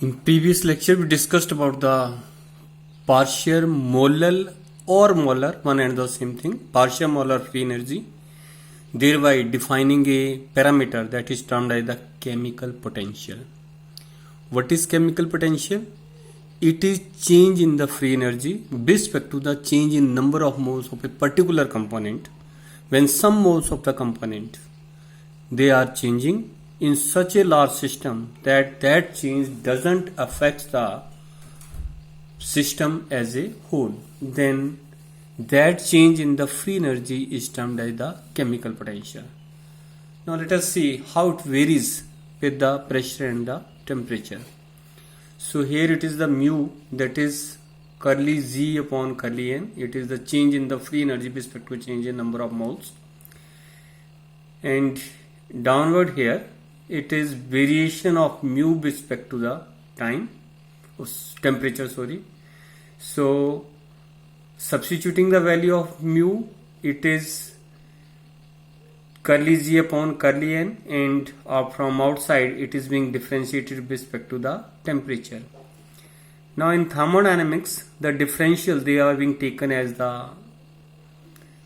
In previous lecture, we discussed about the partial molar or molar, one and the same thing, partial molar free energy, thereby defining a parameter that is termed as the chemical potential. What is chemical potential? It is change in the free energy with respect to the change in number of moles of a particular component. When some moles of the component they are changing in such a large system that change doesn't affect the system as a whole, then that change in the free energy is termed as the chemical potential. Now let us see how it varies with the pressure and the temperature. So here it is the mu, that is curly Z upon curly N. It is the change in the free energy with respect to change in number of moles. And downward here it is variation of mu with respect to the time, temperature, sorry. So substituting the value of mu, it is curly Z upon curly N, and from outside it is being differentiated with respect to the temperature. Now in thermodynamics, the differential they are being taken as the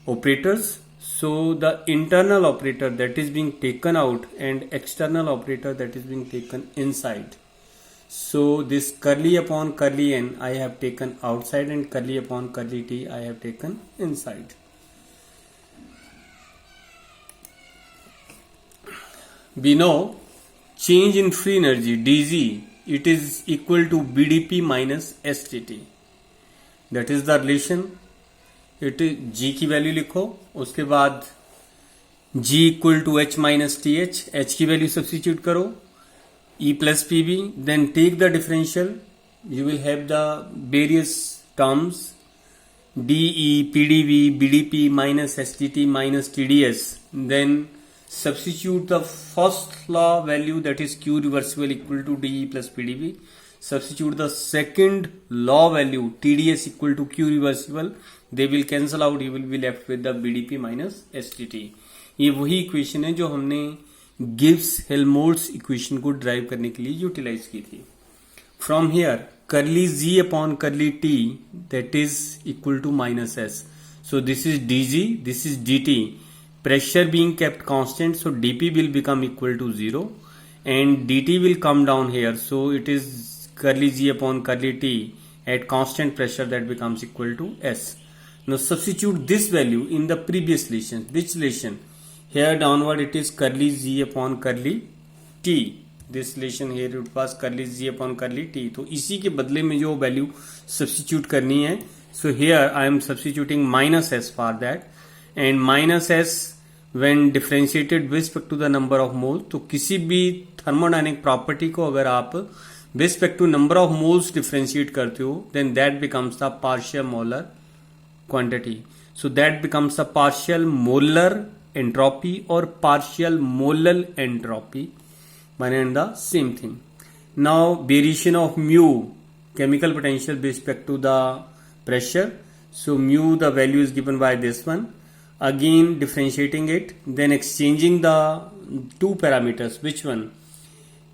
operators. So the internal operator that is being taken out and external operator that is being taken inside. So this curly upon curly N I have taken outside and curly upon curly T I have taken inside. We know change in free energy dZ, it is equal to BDP minus STT. That is the relation. It G की value लिखो, उसके बाद G equal to H minus T H की value substitute करो, E plus P V, then take the differential, you will have the various terms DE PDV VDP minus STT minus TDS, then substitute the first law value, that is Q reversible equal to DE plus PdV, substitute the second law value TDS equal to Q reversible, they will cancel out, you will be left with the BDP minus STT. ये वही equation है जो हमने Gibbs Helmholtz equation को drive करने के लिए utilise की थी. From here curly Z upon curly T that is equal to minus S. So this is dG, this is dt. Pressure being kept constant, so dP will become equal to 0 and dt will come down here, so it is curly Z upon curly T at constant pressure that becomes equal to S. Now substitute this value in the previous relation. Which relation? Here downward it is curly Z upon curly T. This relation here it was curly Z upon curly T. तो इसी के बदले में जो value substitute करनी है, so here I am substituting minus S for that, and minus S when differentiated with respect to the number of moles. तो किसी भी थर्मोडायनेमिक प्रॉपर्टी को अगर आप with respect to number of moles differentiate करते हो, then that becomes the partial molar quantity. So that becomes the partial molar entropy or partial molal entropy, one and the same thing. Now variation of mu, chemical potential with respect to the pressure. So mu, the value is given by this one. Again differentiating it, then exchanging the two parameters. Which one?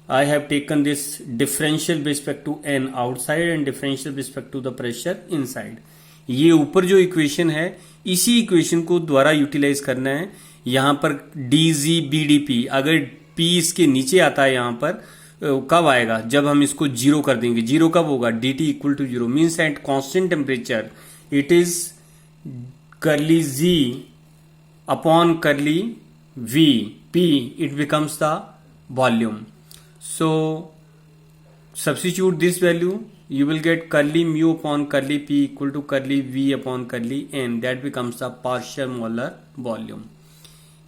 I have taken this differential with respect to n outside and differential with respect to the pressure inside. ये ऊपर जो equation है इसी equation को द्वारा utilise करना है. यहाँ पर dz bdp, अगर p इसके नीचे आता है यहाँ पर कब आएगा? जब हम इसको जीरो कर देंगे. जीरो कब होगा? dt equal to zero means at constant temperature it is curly Z upon curly V, P, it becomes the volume. So substitute this value, you will get curly mu upon curly P equal to curly V upon curly N, that becomes the partial molar volume.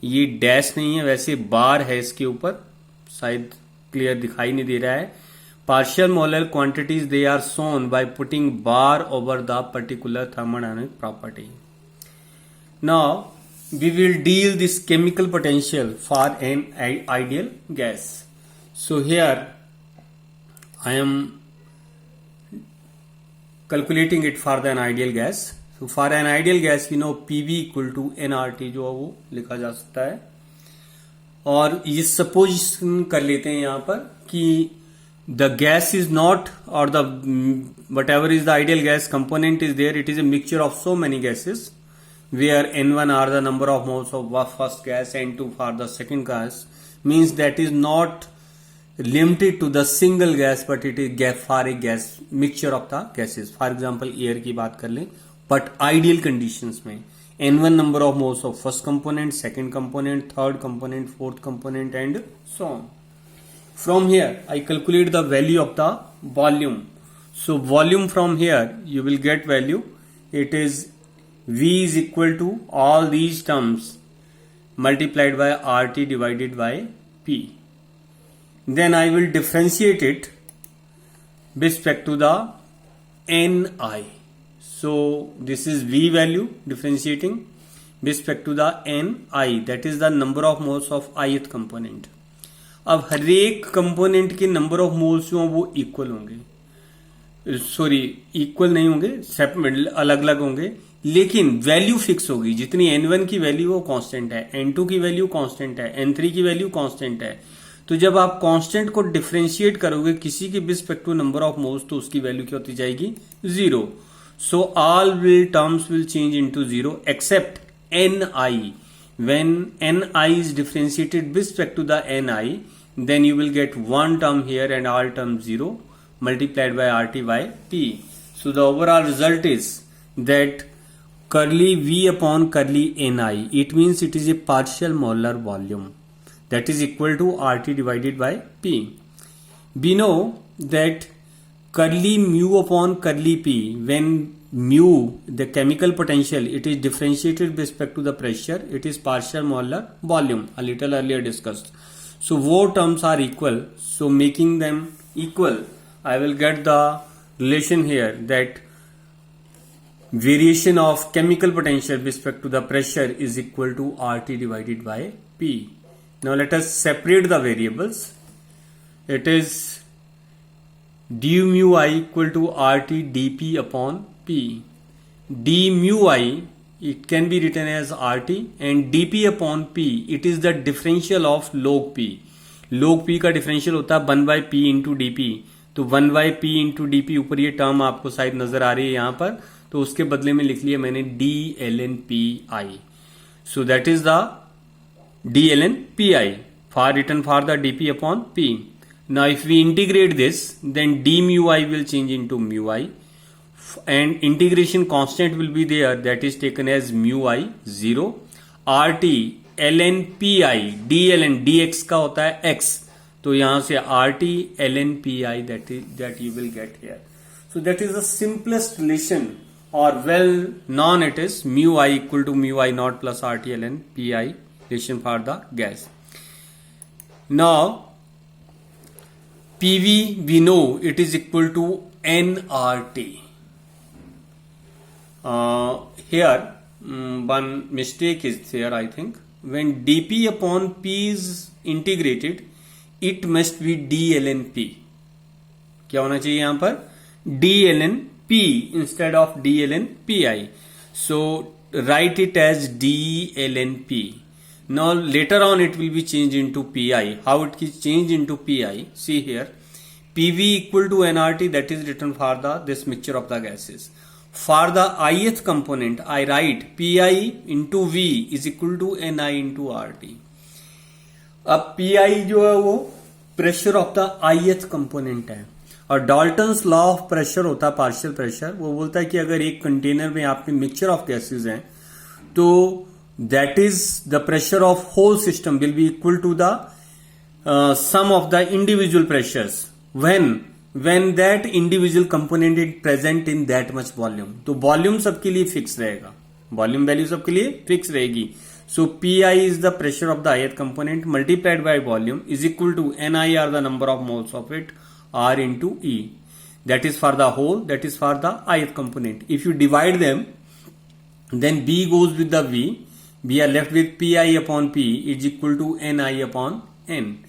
ये dash नहीं है, वैसे बार है इसके ऊपर, शायद clear दिखाई नहीं दे रहा है. Partial molar quantities they are shown by putting bar over the particular thermodynamic property. Now we will deal this chemical potential for an ideal gas. So here I am calculating it for an ideal gas. So for an ideal gas, you know PV equal to nRT जो वो लिखा जा सकता है. और ये supposition कर लेते हैं यहाँ पर कि the gas is not, or the whatever is the ideal gas component is there, it is a mixture of so many gases, where N1 are the number of moles of first gas, N2 for the second gas, means that is not limited to the single gas, but it is for a gas mixture of the gases. For example, air की बात कर लें, but ideal conditions में N1 number of moles of first component, second component, third component, fourth component, and so on. From here, I calculate the value of the volume. So volume from here, you will get value. It is V is equal to all these terms multiplied by RT divided by P. Then I will differentiate it with respect to the Ni. So this is V value differentiating with respect to the Ni, that is the number of moles of ith component. अब हर एक component के number of moles जो वो equal होंगे, sorry equal नहीं होंगे, separate अलग अलग होंगे, लेकिन वैल्यू फिक्स होगी. जितनी N1 की वैल्यू वो कांस्टेंट है, N2 की वैल्यू कांस्टेंट है, N3 की वैल्यू कांस्टेंट है. तो जब आप कांस्टेंट को डिफरेंशिएट करोगे किसी के respect to number of moles, तो उसकी वैल्यू क्या होती जाएगी? 0. So all will terms will change into 0 except Ni. When Ni is differentiated with respect to the Ni, then you will get one term here and all terms 0 multiplied by RT by P. So the overall result is that curly V upon curly Ni, it means it is a partial molar volume, that is equal to RT divided by P. We know that curly mu upon curly P, when mu, the chemical potential, it is differentiated with respect to the pressure, it is partial molar volume, a little earlier discussed. So both terms are equal, so making them equal, I will get the relation here that variation of chemical potential with respect to the pressure is equal to RT divided by P. Now let us separate the variables. It is du mu I equal to RT dP upon P. d mu I, it can be written as RT, and dP upon P, it is the differential of log P. log P का differential होता है 1 by P into dP. तो 1 by P into dP, ऊपर ये term आपको शायद नजर आ रही है यहाँ पर, तो उसके बदले में लिख लिया मैंने dln Pi. So that is the dln Pi for written for the dP upon P. Now if we integrate this, then d mu I will change into mu I, and integration constant will be there, that is taken as mu I 0. RT ln Pi, dln dx का होता है x, तो यहां से RT ln Pi, that you will get here. So that is the simplest relation, or well known it is mu I equal to mu I naught plus RT ln Pi relation for the gas. Now PV, we know it is equal to nRT. Here one mistake is there, I think. When dP upon P is integrated, it must be dln P. क्या होना चाहिए यहाँ पर? dln P instead of dln Pi. So write it as dln P. Now later on it will be changed into Pi. How it is changed into Pi? See here, PV equal to nRT, that is written for this mixture of the gases. For the ith component, I write Pi into V is equal to Ni into RT. अब Pi जो है वो pressure of the ith component है, और Dalton's law of pressure होता है partial pressure. वो बोलता है कि अगर एक कंटेनर में आपके मिक्सचर ऑफ गैसेस हैं, तो that is the pressure of whole system will be equal to the sum of the individual pressures when that individual component is present in that much volume. तो volume सबके लिए fix रहेगा, volume value सबके लिए fix रहेगी. So Pi is the pressure of the ith component multiplied by volume is equal to Ni are the number of moles of it, R into E. That is for the whole, that is for the ith component. If you divide them, then B goes with the V. We are left with Pi upon P is equal to Ni upon N.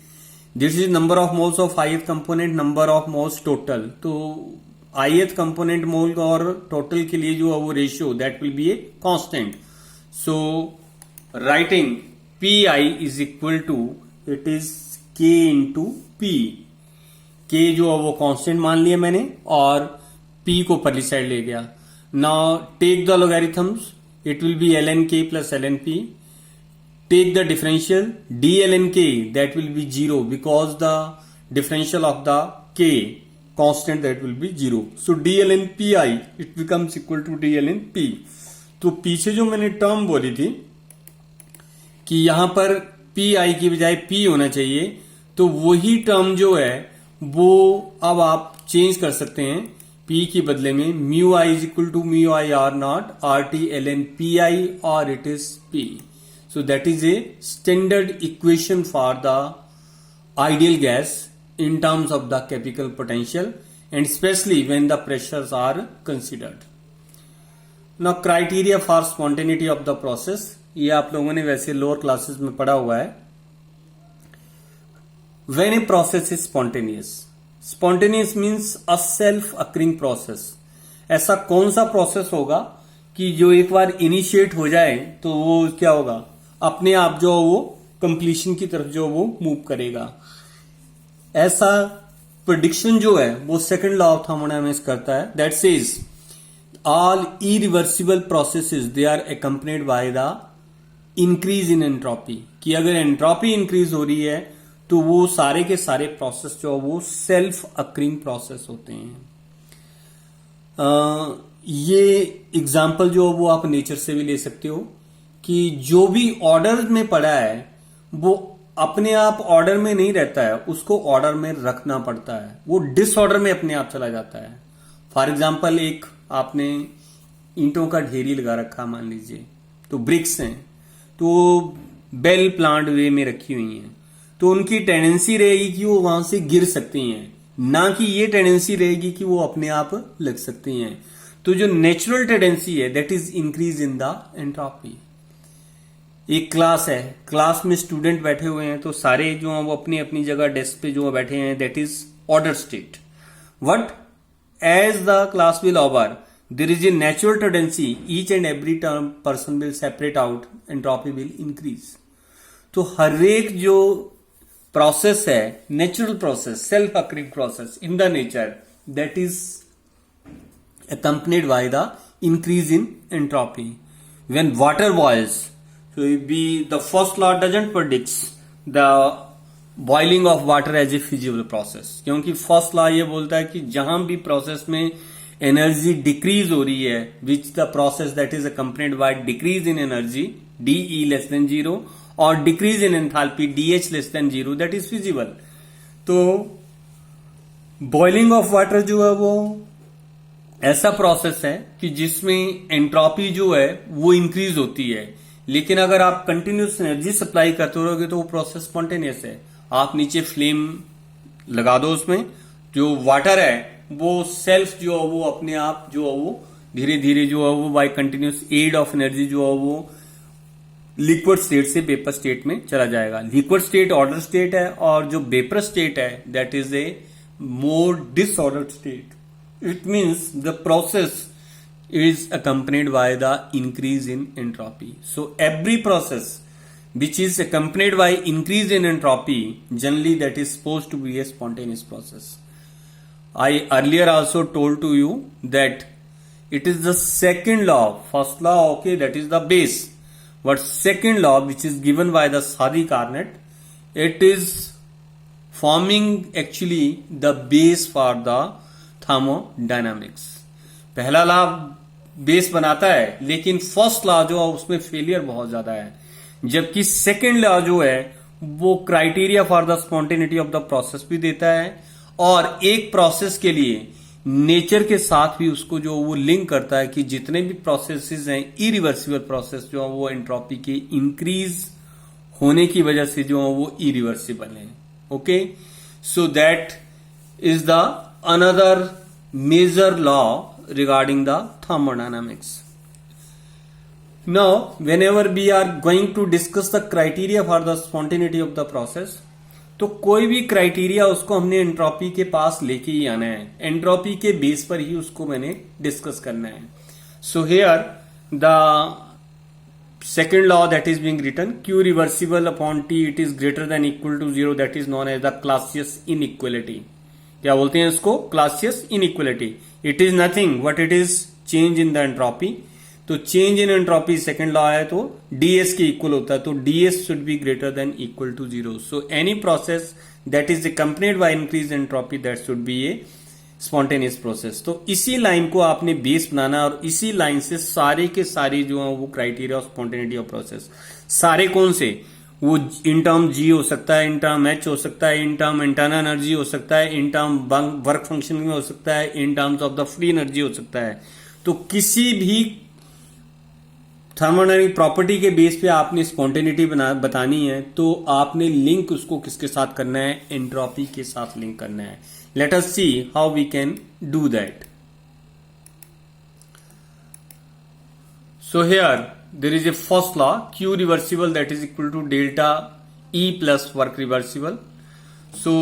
This is number of moles of ith component, number of moles total. तो ith component mole और total के लिए जो है वो ratio, that will be a constant. So writing Pi is equal to, it is K into P. के जो है वो कांस्टेंट मान लिया मैंने और पी को परली साइड ले गया. Now take the logarithms, it will be ln k plus ln p. Take the differential d ln k, that will be 0 because the differential of the k constant, that will be 0. So d ln pi, it becomes equal to d ln p. तो पीछे जो मैंने term बोली थी कि यहां पर P I की बजाय पी होना चाहिए, तो वही टर्म जो है वो अब आप चेंज कर सकते हैं. पी के बदले में mu I is equal to mu I R naught R T L N P I और it is P. So that is a standard equation for the ideal gas in terms of the chemical potential and especially when the pressures are considered. Now criteria for spontaneity of the process, ये आप लोगों ने वैसे lower classes में पढ़ा हुआ है. When a process is spontaneous, spontaneous means a self occurring process. ऐसा कौन सा प्रोसेस होगा कि जो एक बार इनिशिएट हो जाए तो वो क्या होगा, अपने आप जो वो कंप्लीशन की तरफ जो वो मूव करेगा. ऐसा प्रेडिक्शन जो है वो सेकंड लॉ ऑफ थर्मोडायनेमिक्स करता है. That says all irreversible processes they are accompanied by the increase in entropy. कि अगर एंट्रोपी इंक्रीज हो रही है तो वो सारे के सारे प्रोसेस जो वो सेल्फ अक्रिंग प्रोसेस होते हैं. ये एग्जाम्पल जो वो आप नेचर से भी ले सकते हो कि जो भी ऑर्डर में पड़ा है वो अपने आप ऑर्डर में नहीं रहता है, उसको ऑर्डर में रखना पड़ता है. वो डिसऑर्डर में अपने आप चला जाता है. फॉर एग्जाम्पल एक आपने ईंटों का ढेरी लगा रखा मान लीजिए, तो ब्रिक्स हैं, तो बेल प्लांट वे में रखी हुई हैं, तो उनकी टेंडेंसी रहेगी कि वो वहां से गिर सकती हैं, ना कि ये टेंडेंसी रहेगी कि वो अपने आप लग सकती हैं. तो जो नेचुरल टेंडेंसी है that is increase in the entropy. एक क्लास है, क्लास में स्टूडेंट बैठे हुए हैं, तो सारे जो हैं वो अपनी अपनी जगह डेस्क पे जो बैठे हैं, that is order state. What as the class will over there is a natural tendency each and every term person will separate out, entropy will increase. तो हर एक जो प्रोसेस है, natural process, self occurring process in the nature, that is accompanied by the increase in entropy. When water boils, so the first law doesn't predict the boiling of water as a feasible process. क्योंकि first law ये बोलता है कि जहां भी process में energy decrease हो रही है, which the process that is accompanied by decrease in energy DE less than 0 और decrease in enthalpy DH less than 0, that is feasible. तो बॉइलिंग ऑफ वाटर जो है वो ऐसा प्रोसेस है कि जिसमें एंट्रोपी जो है वो इंक्रीज होती है, लेकिन अगर आप कंटिन्यूस एनर्जी सप्लाई करते रहोगे तो वो प्रोसेस स्पॉन्टेनियस है. आप नीचे फ्लेम लगा दो, उसमें जो वाटर है वो सेल्फ जो है वो अपने आप जो है वो धीरे धीरे जो है वो by continuous add of energy जो है वो लिक्विड स्टेट से वेपर स्टेट में चला जाएगा. लिक्विड स्टेट ऑर्डर स्टेट है और जो वेपर स्टेट है that is a more disordered state. It means the process is accompanied by the increase in entropy. So every process which is accompanied by increase in entropy, generally that is supposed to be a spontaneous process. I earlier also told to you that it is the second law. First law, okay, that is the base. But second law, which is given by the Sadi-Carnot, it is forming actually the base for the thermodynamics. पहला law base बनाता है, लेकिन first law जो है उसमें failure बहुत ज्यादा है, जबकि सेकेंड लॉ जो है वो criteria for the spontaneity of the process भी देता है और एक प्रोसेस के लिए नेचर के साथ भी उसको जो वो लिंक करता है कि जितने भी प्रोसेसेस हैं इरिवर्सिबल प्रोसेस जो है वो एंट्रोपी के इंक्रीज होने की वजह से जो है वो इरिवर्सिबल है. Okay, so that is the another major law regarding the thermodynamics. Now, whenever we are going to discuss the criteria for the spontaneity of the process, तो कोई भी क्राइटेरिया उसको हमने एंट्रोपी के पास लेके ही आना है, एंट्रोपी के बेस पर ही उसको मैंने डिस्कस करना है. So here the second law that is being written, Q reversible upon T it is greater than equal to 0, that is known as the Clausius inequality. क्या बोलते हैं इसको, Clausius inequality. It is nothing but it is change in the entropy. तो change in entropy second law है, तो ds के equal होता है, तो ds should be greater than equal to 0। So any process that is accompanied by increase entropy that should be a spontaneous process. तो इसी line को आपने बेस बनाना और इसी लाइन से सारे के सारे जो है वो criteria of spontaneity of process, सारे कौन से, वो इन टर्म जी हो सकता है, इन टर्म एच हो सकता है, इन टर्म इंटरनल एनर्जी हो सकता है, इन टर्म वर्क फंक्शन में हो सकता है, इन terms of the free energy हो सकता है। तो किसी भी थर्मोडायनामिक प्रॉपर्टी के बेस पे आपने स्पॉन्टेनिटी बतानी है, तो आपने लिंक उसको किसके साथ करना है, एंट्रोपी के साथ लिंक करना है। Let us see how we can do that. So here there is a first law, q reversible that is equal to delta E plus work reversible. So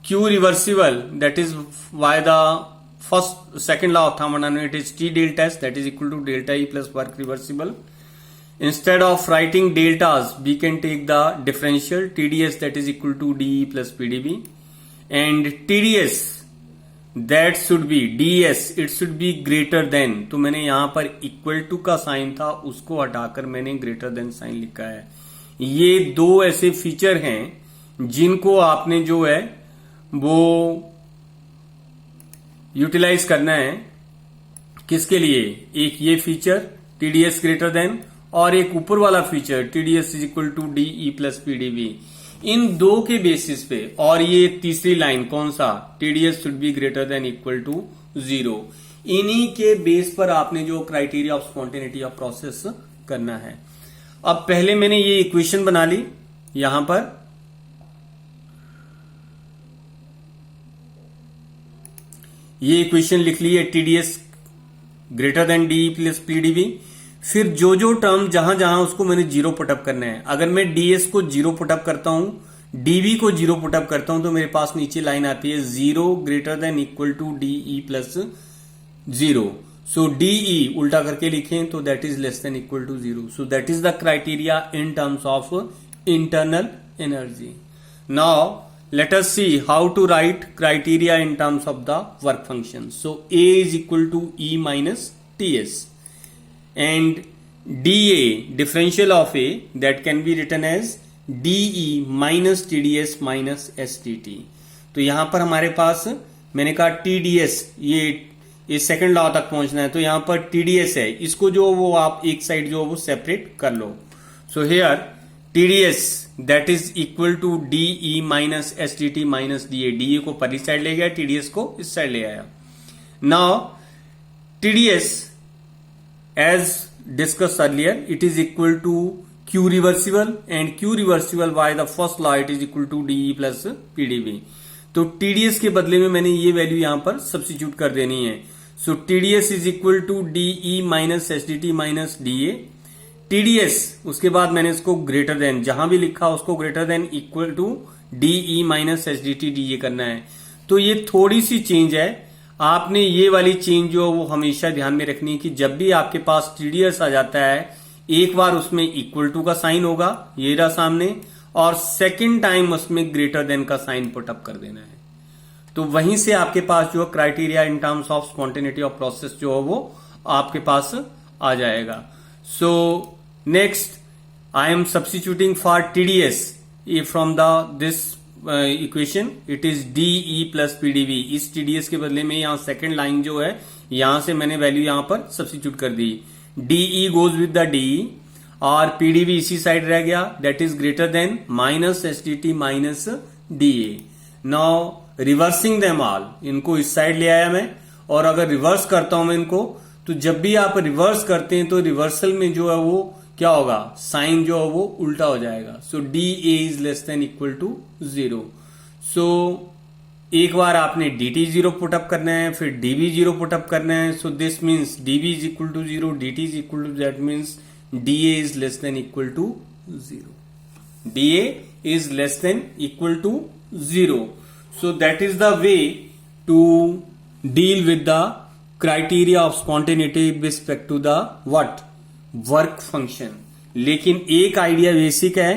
q reversible, that is why the second law of thermodynamics is T delta S, that is equal to delta E plus work reversible. Instead of writing deltas, we can take the differential TdS, that is equal to dE plus PdV, and TdS that should B ds, it should be greater then. तो मैंने यहां पर equal to का sign था, उसको हटाकर मैंने greater than sign लिखा है। ये दो ऐसे फीचर हैं जिनको आपने जो है वो यूटिलाइज करना है। किसके लिए, एक ये फीचर TdS ग्रेटर देन, और एक ऊपर वाला feature TdS is equal to dE plus PdV। इन दो के बेसिस पे, और ये तीसरी लाइन कौन सा, TdS should be greater than equal to 0। इन्हीं के बेस पर आपने जो criteria of spontaneity of process करना है। अब पहले मैंने ये इक्वेशन बना ली, यहां पर ये इक्वेशन लिख ली है, TdS greater than dE plus PdV। फिर जो जो टर्म जहां जहां उसको मैंने जीरो पुटअप करना है। अगर मैं ds को जीरो पुटअप करता हूं, dv को जीरो पुटअप करता हूं, तो मेरे पास नीचे लाइन आती है 0 greater than equal to dE plus 0। So dE उल्टा करके लिखें तो that is less than equal to 0। So that is the criteria in terms of internal energy. Now let us see how to write criteria in terms of the work function. So A is equal to E minus TS, and dA, differential of A, that can be written as dE minus TdS minus STT। तो यहां पर हमारे पास मैंने कहा TdS, ये second law तक पहुंचना है, तो यहां पर TdS है, इसको जो वो आप एक साइड जो वो सेपरेट कर लो। So here TdS that is equal to dE minus STT minus dA। dA को पर इस साइड ले गया, TdS को इस साइड ले आया। Now TdS as discussed earlier, it is equal to Q reversible, and Q reversible by the first law it is equal to dE plus PdV। तो TdS के बदले में मैंने ये वैल्यू यहां पर सब्स्टिट्यूट कर देनी है। सो TdS is equal to dE minus STT minus dA। TdS उसके बाद मैंने इसको ग्रेटर देन, जहां भी लिखा उसको greater than equal to dE minus SDT dA करना है। तो ये थोड़ी सी चेंज है, आपने ये वाली चेंज जो वो हमेशा ध्यान में रखनी है कि जब भी आपके पास TdS आ जाता है, एक बार उसमें इक्वल टू का साइन होगा, ये रहा सामने, और सेकेंड टाइम उसमें ग्रेटर देन का साइन पुटअप कर देना है। तो वहीं से आपके पास जो criteria in terms of spontaneity of process जो है वो आपके पास आ जाएगा। सो next I am substituting for TdS from this equation, it is dE plus PdV। इस TdS के बदले में यहां सेकेंड लाइन जो है, यहां से मैंने वैल्यू यहां पर सब्स्टिट्यूट कर दी। dE goes with the dE, और PdV इसी साइड रह गया, that is greater than minus STT minus dA। Now reversing them all, इनको इस साइड ले आया मैं, और अगर रिवर्स करता हूं मैं इनको, तो जब भी आप रिवर्स करते हैं तो रिवर्सल में जो है वो क्या होगा, साइन जो है वो उल्टा हो जाएगा। So dA is less than equal to 0। So एक बार आपने dt 0 पुटअप करना है, फिर dV 0 पुटअप करना है। So this means dV is equal to 0, dt is equal to, that means dA is less than equal to 0। dA is less than equal to 0। So that is the way to deal with the criteria of spontaneity with respect to the what, work function. लेकिन एक idea basic है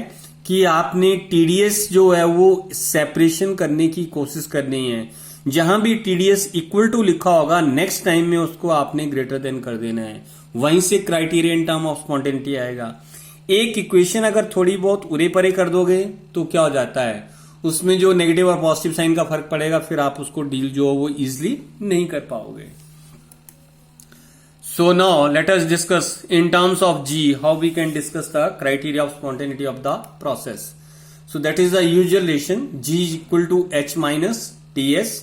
कि आपने TdS जो है वो separation करने की कोशिश करनी है। जहां भी टीडीएस इक्वल टू लिखा होगा नेक्स्ट टाइम में उसको आपने ग्रेटर देन कर देना है, वहीं से क्राइटेरियन टर्म ऑफ स्पॉन्टेनिटी आएगा। एक इक्वेशन अगर थोड़ी बहुत उरे परे कर दोगे तो क्या हो जाता है, उसमें जो नेगेटिव और पॉजिटिव साइन का फर्क पड़ेगा, फिर आप उसको डील जो वो इजिली नहीं कर पाओगे। So now let us discuss in terms of G how we can discuss the criteria of spontaneity of the process. So that is the usual relation, G is equal to H minus Ts.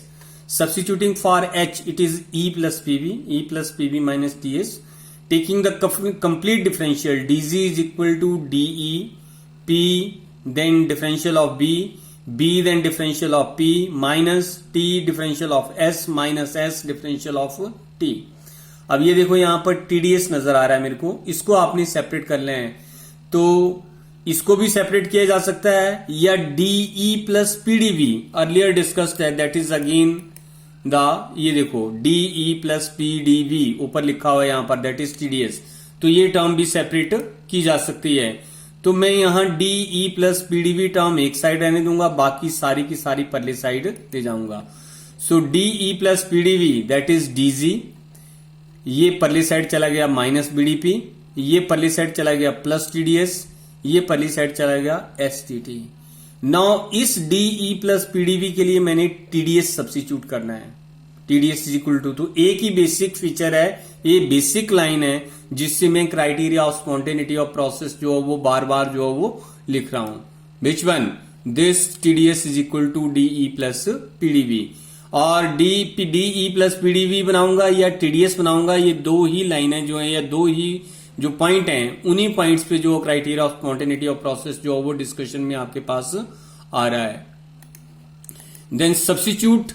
Substituting for H it is E plus PV minus Ts. Taking the complete differential, dz is equal to de P then differential of B then differential of P minus T differential of S minus S differential of T. अब ये देखो यहां पर TDS नजर आ रहा है मेरे को, इसको आपने सेपरेट कर ले हैं, तो इसको भी सेपरेट किया जा सकता है, या DE plus PDV earlier discussed है, दैट इज अगेन द, ये देखो डीई प्लस पीडीवी ऊपर लिखा हुआ है यहां पर, दैट इज टीडीएस, तो ये टर्म भी सेपरेट की जा सकती है। तो मैं यहां डीई प्लस पीडीवी टर्म एक साइड रहने दूंगा, बाकी सारी की सारी परले साइड ले जाऊंगा। So DE plus PDV that is DG, ये परली साइड चला गया माइनस बीडीपी, ये परली साइड चला गया प्लस टीडीएस, ये परली साइड चला गया एसटीटी। नाउ इस डीई प्लस पीडीवी के लिए मैंने टीडीएस सब्स्टिट्यूट करना है, टीडीएस इज इक्वल टू, तो एक ही बेसिक फीचर है, ये बेसिक लाइन है जिससे मैं criteria of spontaneity of process जो वो बार बार जो वो लिख रहा हूं। Which one, this TDS is equal to DE plus PDV, और डीई प्लस पीडीवी बनाऊंगा या टीडीएस बनाऊंगा, ये दो ही लाइनें जो है या दो ही जो पॉइंट हैं, उन्हीं पॉइंट्स पे जो criteria of spontaneity of process जो वो डिस्कशन में आपके पास आ रहा है। Then substitute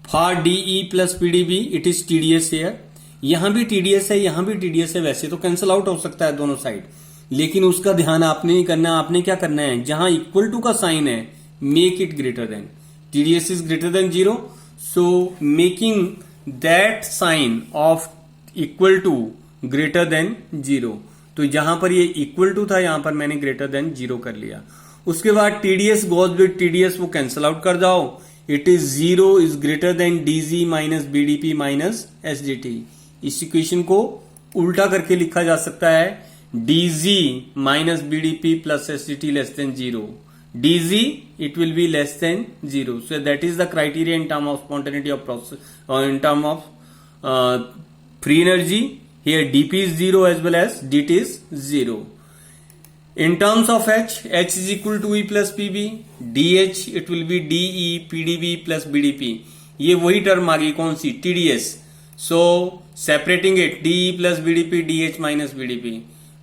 for DE plus PDV it is TDS here, यहां भी टीडीएस है यहां भी टीडीएस है, वैसे तो कैंसिल आउट हो सकता है दोनों साइड, लेकिन उसका ध्यान आपने नहीं करना, आपने क्या करना है, जहां इक्वल टू का साइन है make it greater than, TDS is greater than 0, so making that sign of equal to greater than 0, तो जहां पर ये equal to था यहां पर मैंने greater than 0 कर लिया। उसके बाद TDS goes with TDS, वो कैंसिल आउट कर जाओ, it is 0 is greater than DG minus BDP minus SDT। इस इक्वेशन को उल्टा करके लिखा जा सकता है, DG minus BDP plus SDT less than 0, dg it will be less than 0, so that is the criteria in term of spontaneity of process, or in term of free energy. Here dp is 0 as well as dt is 0. In terms of h is equal to e plus pb, dh it will be de pdv plus bdp, ये वही term आ गई कौन सी, tds, so separating it de plus bdp dh minus bdp,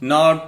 not